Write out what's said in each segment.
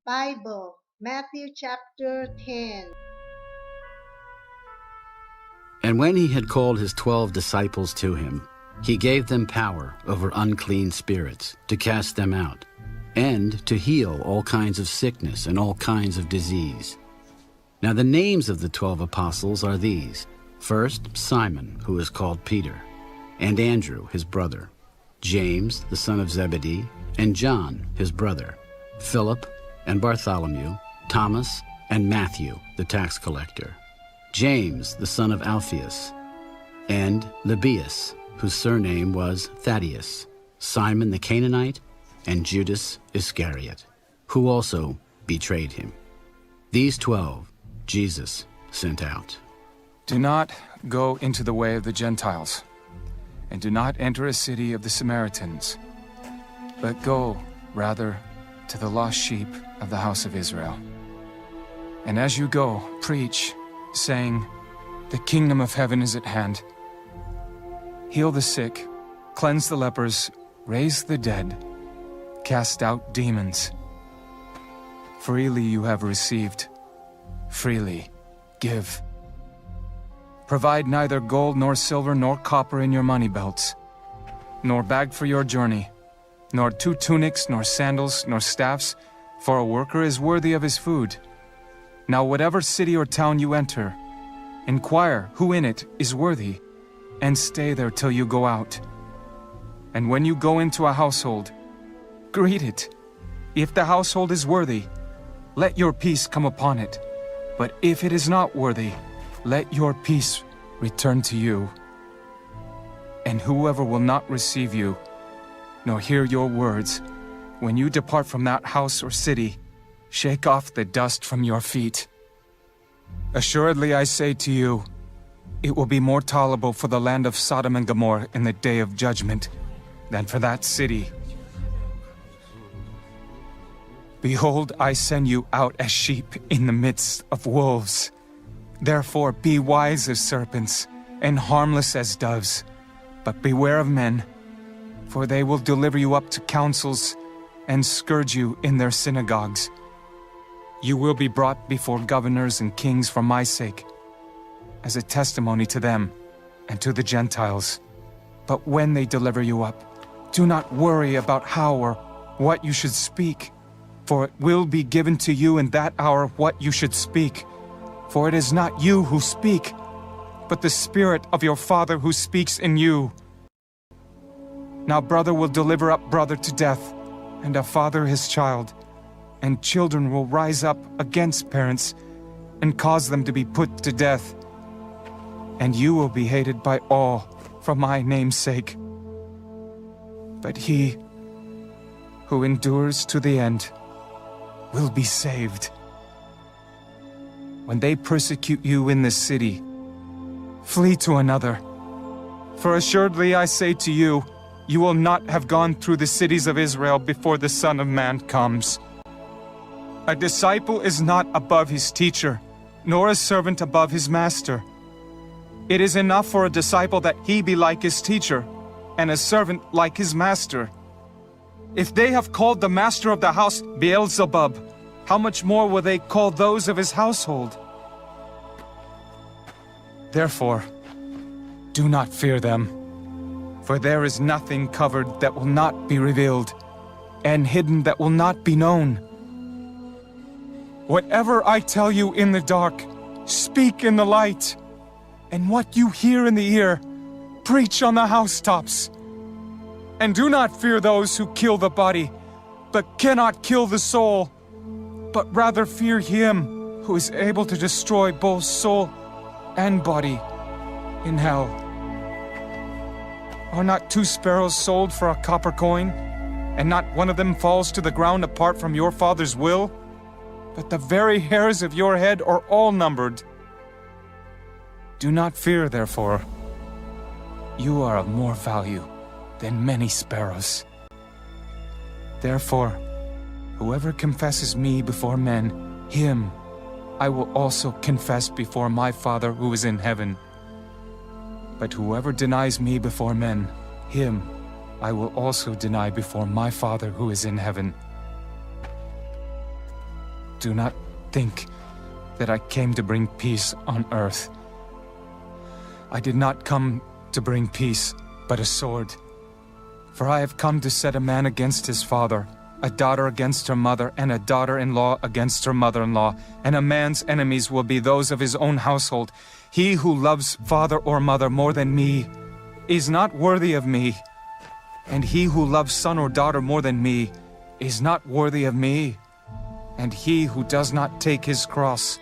Bible, Matthew chapter 10. And when he had called his 12 disciples to him, he gave them power over unclean spirits to cast them out, and to heal all kinds of sickness and all kinds of disease. Now the names of the 12 apostles are these: first, Simon, who is called Peter, and Andrew, his brother, James, the son of Zebedee, and John, his brother, Philip and Bartholomew, Thomas and Matthew, the tax collector, James, the son of Alphaeus, and Lebbaeus, whose surname was Thaddeus, Simon the Canaanite, and Judas Iscariot, who also betrayed him. These 12 Jesus sent out. Do not go into the way of the Gentiles, and do not enter a city of the Samaritans, but go, rather, to the lost sheep of the house of Israel. And as you go, preach, saying, "The kingdom of heaven is at hand." Heal the sick, cleanse the lepers, raise the dead, cast out demons. Freely you have received, freely give. Provide neither gold nor silver nor copper in your money belts, nor bag for your journey, nor 2 tunics, nor sandals, nor staffs, for a worker is worthy of his food. Now whatever city or town you enter, inquire who in it is worthy, and stay there till you go out. And when you go into a household, greet it. If the household is worthy, let your peace come upon it. But if it is not worthy, let your peace return to you. And whoever will not receive you, nor hear your words, when you depart from that house or city, shake off the dust from your feet. Assuredly I say to you, it will be more tolerable for the land of Sodom and Gomorrah in the day of judgment than for that city. Behold, I send you out as sheep in the midst of wolves. Therefore be wise as serpents and harmless as doves. But beware of men, for they will deliver you up to councils and scourge you in their synagogues. You will be brought before governors and kings for my sake, as a testimony to them and to the Gentiles. But when they deliver you up, do not worry about how or what you should speak, for it will be given to you in that hour what you should speak. For it is not you who speak, but the Spirit of your Father who speaks in you. Now brother will deliver up brother to death, and a father his child, and children will rise up against parents and cause them to be put to death. And you will be hated by all for my name's sake. But he who endures to the end will be saved. When they persecute you in this city, flee to another. For assuredly I say to you, you will not have gone through the cities of Israel before the Son of Man comes. A disciple is not above his teacher, nor a servant above his master. It is enough for a disciple that he be like his teacher, and a servant like his master. If they have called the master of the house Beelzebub, how much more will they call those of his household? Therefore, do not fear them, for there is nothing covered that will not be revealed, and hidden that will not be known. Whatever I tell you in the dark, speak in the light, and what you hear in the ear, preach on the housetops. And do not fear those who kill the body, but cannot kill the soul, but rather fear him who is able to destroy both soul and body in hell. Are not 2 sparrows sold for a copper coin, and not one of them falls to the ground apart from your Father's will? But the very hairs of your head are all numbered. Do not fear, therefore. You are of more value than many sparrows. Therefore, whoever confesses me before men, him I will also confess before my Father who is in heaven. But whoever denies me before men, him I will also deny before my Father who is in heaven. Do not think that I came to bring peace on earth. I did not come to bring peace, but a sword. For I have come to set a man against his father, a daughter against her mother, and a daughter-in-law against her mother-in-law, and a man's enemies will be those of his own household. He who loves father or mother more than me is not worthy of me, and he who loves son or daughter more than me is not worthy of me, and he who does not take his cross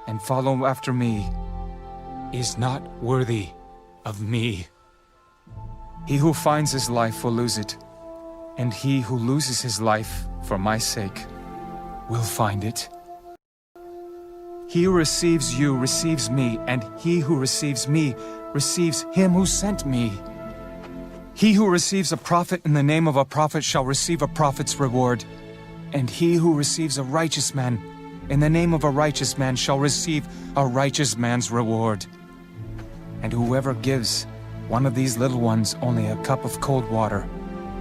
and follow after me is not worthy of me. He who finds his life will lose it, and he who loses his life for my sake will find it. He who receives you receives me, and he who receives me receives him who sent me. He who receives a prophet in the name of a prophet shall receive a prophet's reward, and he who receives a righteous man in the name of a righteous man shall receive a righteous man's reward. And whoever gives one of these little ones only a cup of cold water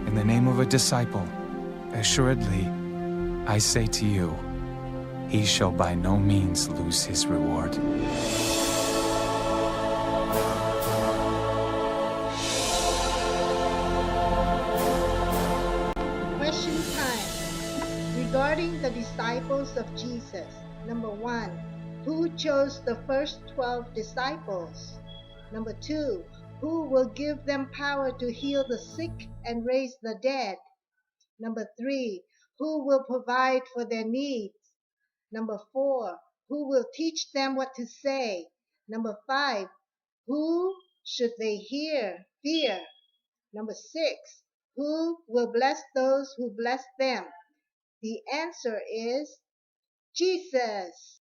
in the name of a disciple, assuredly, I say to you, he shall by no means lose his reward. Question time. Regarding the disciples of Jesus. Number 1. Who chose the first 12 disciples? Number 2. Who will give them power to heal the sick and raise the dead? Number 3. Who will provide for their needs? Number 4. Who will teach them what to say? Number 5. Who should they fear? Number 6. Who will bless those who bless them? The answer is Jesus.